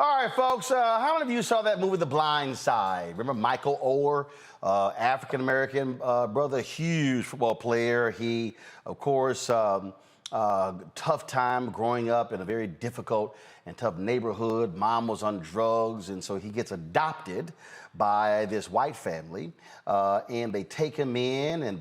All right, folks. How many of you saw that movie, The Blind Side? Remember Michael Oher, African-American brother, huge football player. He, of course, tough time growing up in a very difficult and tough neighborhood. Mom was on drugs, and so he gets adopted by this white family, and they take him in, and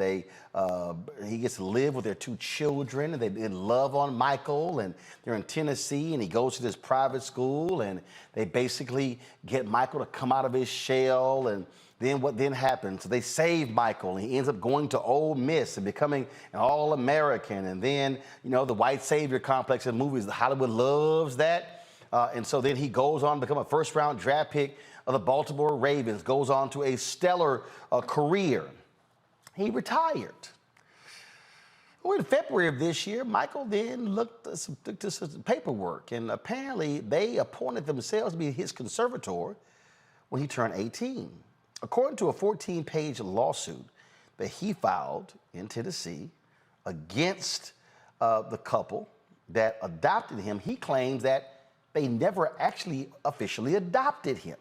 he gets to live with their two children, and they love on Michael, and they're in Tennessee, and he goes to this private school, and they basically get Michael to come out of his shell, and then what then happens? They save Michael, and he ends up going to Ole Miss and becoming an All-American, and then, you know, the white savior complex in movies, Hollywood loves that, and so then he goes on to become a first-round draft pick of the Baltimore Ravens, goes on to a stellar career. He retired. Well, in February of this year, Michael then looked at some paperwork, and apparently they appointed themselves to be his conservator when he turned 18. According to a 14-page lawsuit that he filed in Tennessee against the couple that adopted him, he claims that they never actually officially adopted him.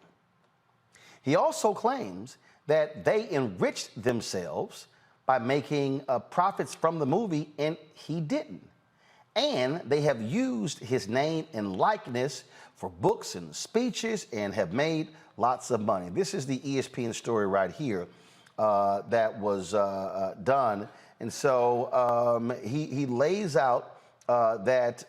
He also claims that they enriched themselves by making profits from the movie, and he didn't. And they have used his name and likeness for books and speeches and have made lots of money. This is the ESPN story right here that was done. And so he lays out that,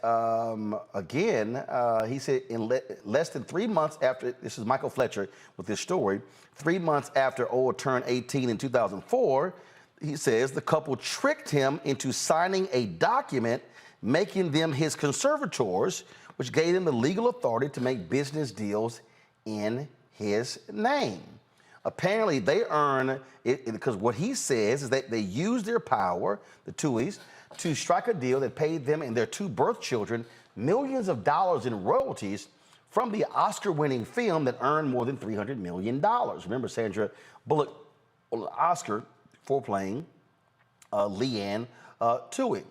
again, he said in less than 3 months after, this is Michael Fletcher with this story, 3 months after Oher turned 18 in 2004, he says the couple tricked him into signing a document making them his conservators, which gave them the legal authority to make business deals in his name. Apparently, they earn it because what he says is that they used their power, the Tuohys, to strike a deal that paid them and their two birth children millions of dollars in royalties from the Oscar-winning film that earned more than $300 million. Remember, Sandra Bullock won an Oscar for playing Leigh Tuohy.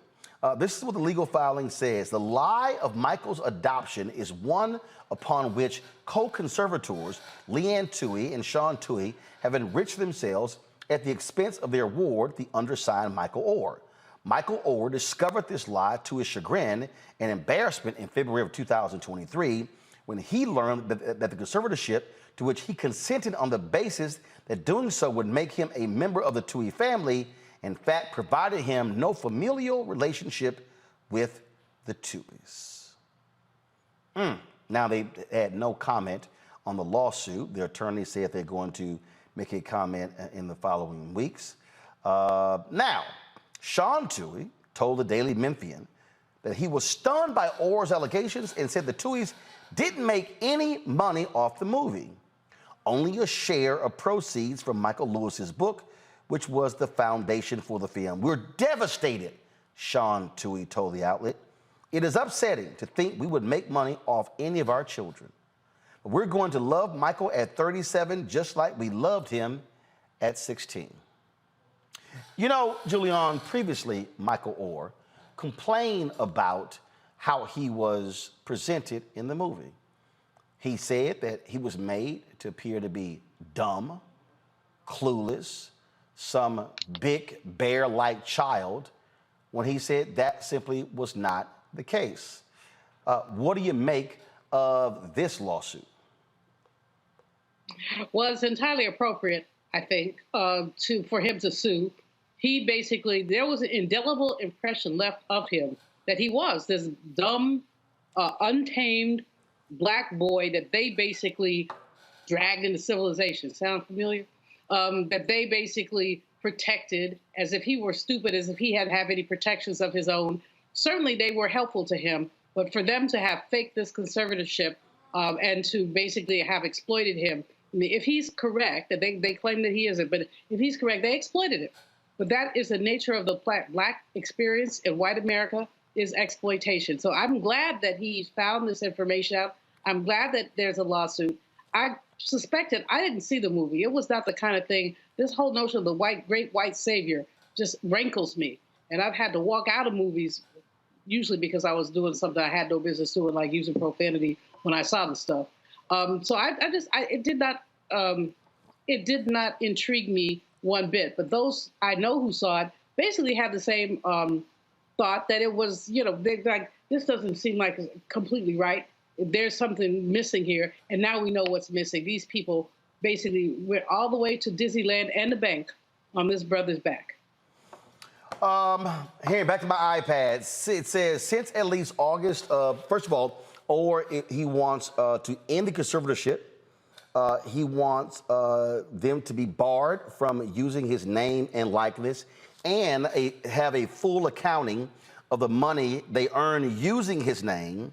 This is what the legal filing says. The lie of Michael's adoption is one upon which co-conservators Leigh Tuohy and Sean Tuohy have enriched themselves at the expense of their ward, the undersigned Michael Oher. Michael Oher discovered this lie to his chagrin and embarrassment in February of 2023 when he learned that the conservatorship to which he consented on the basis that doing so would make him a member of the Tuohy family, in fact, provided him no familial relationship with the Tuohys. Now, they had no comment on the lawsuit. Their attorney said they're going to make a comment in the following weeks. Now, Sean Tuohy told the Daily Memphian that he was stunned by Oher's allegations and said the Tuohys didn't make any money off the movie, only a share of proceeds from Michael Lewis's book, which was the foundation for the film. We're devastated, Sean Tuohy told the outlet. It is upsetting to think we would make money off any of our children. But we're going to love Michael at 37 just like we loved him at 16. You know, Julian, previously Michael Oher complained about how he was presented in the movie. He said that he was made to appear to be dumb, clueless, some big bear-like child, when he said that simply was not the case. What do you make of this lawsuit? Well, it's entirely appropriate, I think, for him to sue. He basically, there was an indelible impression left of him that he was this dumb, untamed black boy that they basically dragged into civilization. Sound familiar? That they basically protected as if he were stupid, as if he hadn't have any protections of his own. Certainly they were helpful to him, but for them to have faked this conservatorship and to basically have exploited him, I mean, if he's correct, that they claim that he isn't, but if he's correct, they exploited him. But that is the nature of the black experience in white America, is exploitation. So I'm glad that he found this information out. I'm glad that there's a lawsuit. I suspected, I didn't see the movie. It was not the kind of thing, this whole notion of the great white savior just rankles me. And I've had to walk out of movies, usually because I was doing something I had no business doing, like using profanity when I saw the stuff. It did not intrigue me one bit. But those I know who saw it basically had the same thought that it was, they like, this doesn't seem like it's completely right. There's something missing here, and now we know what's missing. These people basically went all the way to Disneyland and the bank on this brother's back. Here, back to my iPad. It says, since at least August, first of all, or he wants to end the conservatorship. He wants them to be barred from using his name and likeness and have a full accounting of the money they earn using his name,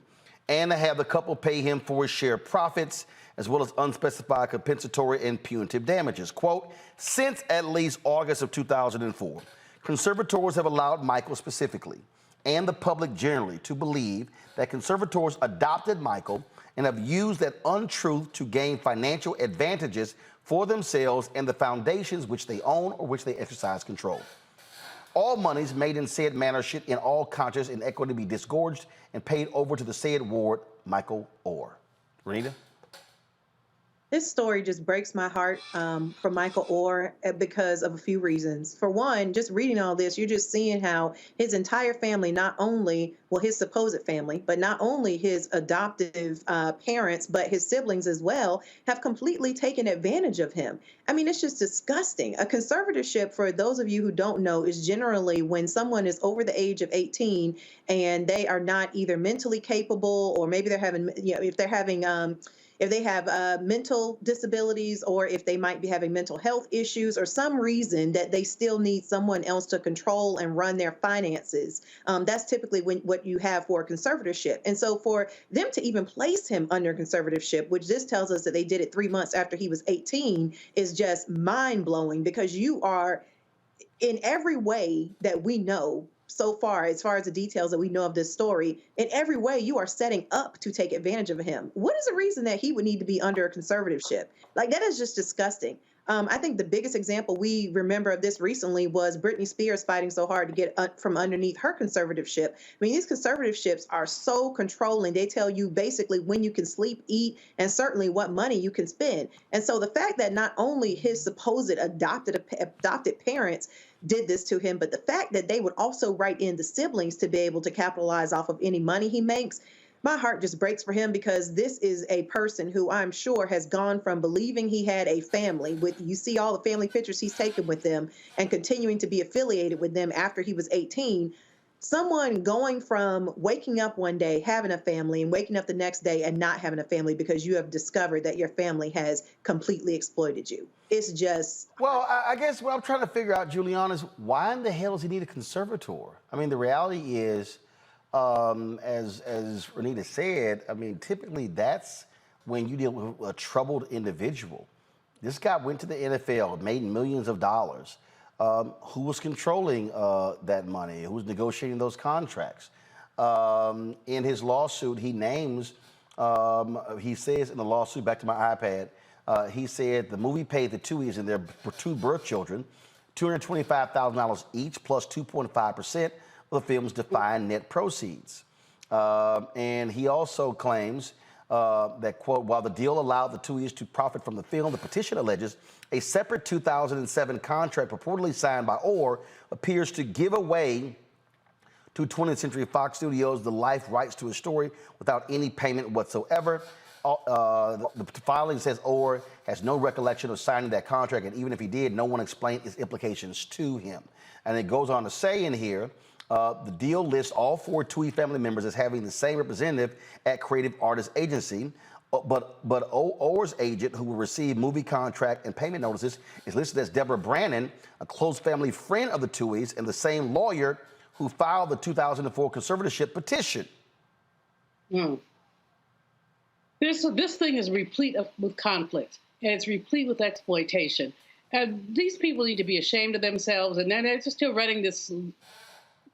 and to have the couple pay him for his share profits, as well as unspecified compensatory and punitive damages. Quote, since at least August of 2004, conservators have allowed Michael specifically and the public generally to believe that conservators adopted Michael and have used that untruth to gain financial advantages for themselves and the foundations which they own or which they exercise control. All monies made in said manner should in all conscience and equity be disgorged and paid over to the said ward, Michael Oher. Renita? This story just breaks my heart for Michael Oher because of a few reasons. For one, just reading all this, you're just seeing how his entire family, not only, well, his supposed family, but not only his adoptive parents, but his siblings as well, have completely taken advantage of him. I mean, it's just disgusting. A conservatorship, for those of you who don't know, is generally when someone is over the age of 18 and they are not either mentally capable, or maybe they're having, if they're having, if they have mental disabilities, or if they might be having mental health issues or some reason that they still need someone else to control and run their finances. That's typically what you have for a conservatorship. And so for them to even place him under conservatorship, which this tells us that they did it 3 months after he was 18, is just mind-blowing, because you are, in every way that we know so far, as far as the details that we know of this story, in every way you are setting up to take advantage of him. What is the reason that he would need to be under a conservatorship? Like, that is just disgusting. I think the biggest example we remember of this recently was Britney Spears fighting so hard to get from underneath her conservatorship. I mean, these conservatorships are so controlling. They tell you basically when you can sleep, eat, and certainly what money you can spend. And so the fact that not only his supposed adopted parents did this to him, but the fact that they would also write in the siblings to be able to capitalize off of any money he makes, my heart just breaks for him, because this is a person who I'm sure has gone from believing he had a family with, you see all the family pictures he's taken with them, and continuing to be affiliated with them after he was 18. Someone going from waking up one day, having a family, and waking up the next day and not having a family because you have discovered that your family has completely exploited you. It's just... Well, I guess what I'm trying to figure out, Juliana, is why in the hell does he need a conservator? I mean, the reality is, as Renita said, I mean, typically that's when you deal with a troubled individual. This guy went to the NFL, made millions of dollars. Who was controlling that money? Who was negotiating those contracts? In his lawsuit, he names, he says in the lawsuit, back to my iPad, he said the movie paid the Tuohys and their 2 birth children $225,000 each, plus 2.5% of the film's defined net proceeds. And he also claims that, quote, while the deal allowed the Tuohys to profit from the film, the petition alleges a separate 2007 contract purportedly signed by Oher appears to give away to 20th Century Fox Studios the life rights to his story without any payment whatsoever. The filing says Oher has no recollection of signing that contract, and even if he did, no one explained its implications to him. And it goes on to say in here, the deal lists all 4 Tuohy family members as having the same representative at Creative Artists Agency, but Oher's agent, who will receive movie contract and payment notices, is listed as Deborah Brannon, a close family friend of the Tuohys, and the same lawyer who filed the 2004 conservatorship petition. This thing is replete with conflict, and it's replete with exploitation. And these people need to be ashamed of themselves, and then they're just still running this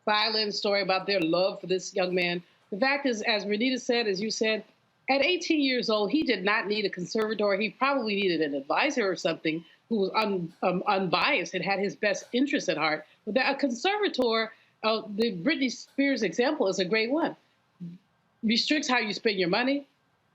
violent story about their love for this young man. The fact is, as Renita said, as you said, at 18 years old, he did not need a conservator. He probably needed an advisor or something who was unbiased and had his best interests at heart. But a conservator, the Britney Spears example is a great one. Restricts how you spend your money,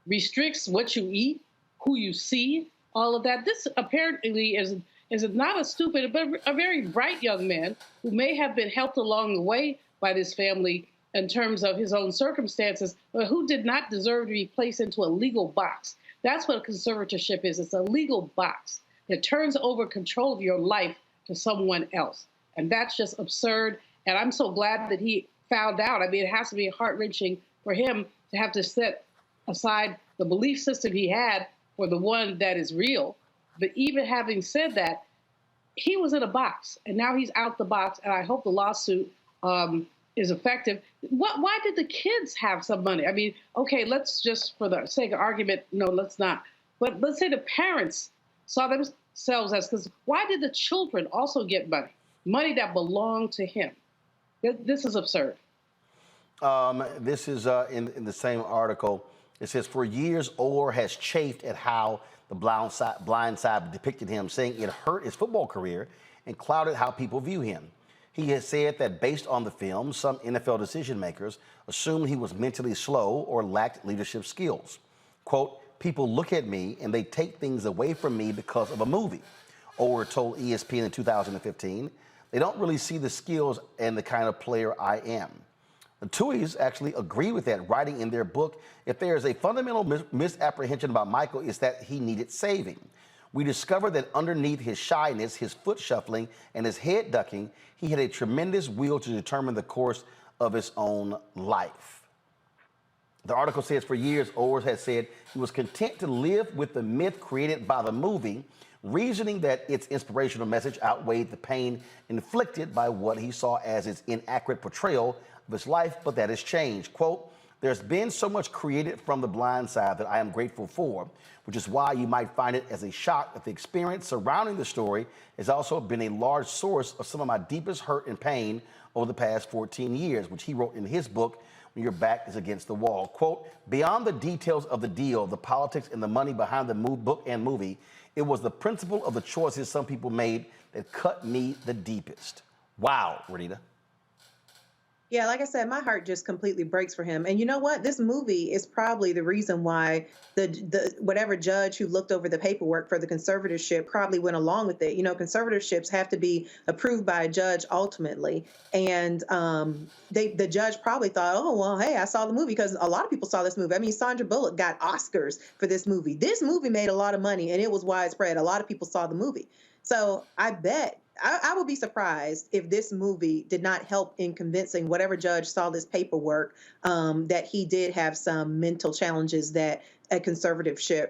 restricts what you eat, who you see, all of that. This apparently is not a stupid, but a very bright young man who may have been helped along the way by this family in terms of his own circumstances, but who did not deserve to be placed into a legal box. That's what conservatorship is. It's a legal box that turns over control of your life to someone else. And that's just absurd. And I'm so glad that he found out. I mean, it has to be heart-wrenching for him to have to set aside the belief system he had for the one that is real. But even having said that, he was in a box, and now he's out the box, and I hope the lawsuit is effective. Why did the kids have some money? I mean, okay, let's just, for the sake of argument, no, let's not. But let's say the parents saw themselves as, because why did the children also get money? Money that belonged to him. This is absurd. This is in the same article. It says, for years, Oher has chafed at how the blind side depicted him, saying it hurt his football career and clouded how people view him. He has said that based on the film, some NFL decision makers assumed he was mentally slow or lacked leadership skills. Quote, people look at me and they take things away from me because of a movie, Oher told ESPN in 2015. They don't really see the skills and the kind of player I am. The Tuohys actually agree with that, writing in their book, if there is a fundamental misapprehension about Michael, it's that he needed saving. We discovered that underneath his shyness, his foot shuffling, and his head ducking, he had a tremendous will to determine the course of his own life. The article says for years, Oher has said he was content to live with the myth created by the movie, reasoning that its inspirational message outweighed the pain inflicted by what he saw as its inaccurate portrayal of his life, but that has changed. Quote, there's been so much created from the blind side that I am grateful for, which is why you might find it as a shock that the experience surrounding the story has also been a large source of some of my deepest hurt and pain over the past 14 years, which he wrote in his book, When Your Back is Against the Wall. Quote, beyond the details of the deal, the politics and the money behind the book and movie, it was the principle of the choices some people made that cut me the deepest. Wow, Rita. Yeah, like I said, my heart just completely breaks for him. And you know what? This movie is probably the reason why the whatever judge who looked over the paperwork for the conservatorship probably went along with it. You know, conservatorships have to be approved by a judge ultimately. And the judge probably thought, oh, well, hey, I saw the movie, because a lot of people saw this movie. I mean, Sandra Bullock got Oscars for this movie. This movie made a lot of money and it was widespread. A lot of people saw the movie. So I bet I would be surprised if this movie did not help in convincing whatever judge saw this paperwork that he did have some mental challenges that a conservatorship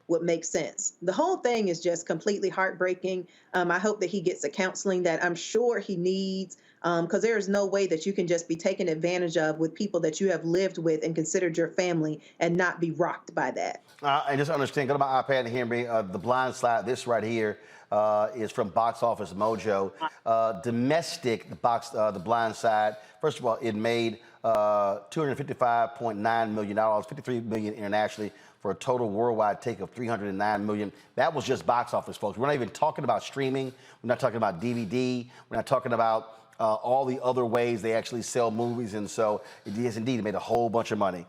would make sense. The whole thing is just completely heartbreaking. I hope that he gets the counseling that I'm sure he needs, because there is no way that you can just be taken advantage of with people that you have lived with and considered your family and not be rocked by that. And just understand, go to my iPad and hear me. The blind side, this right here is from Box Office Mojo. Domestic, the blind side. First of all, it made $255.9 million, $53 million internationally, for a total worldwide take of $309 million. That was just box office, folks. We're not even talking about streaming. We're not talking about DVD. We're not talking about all the other ways they actually sell movies. And so it is indeed, it made a whole bunch of money.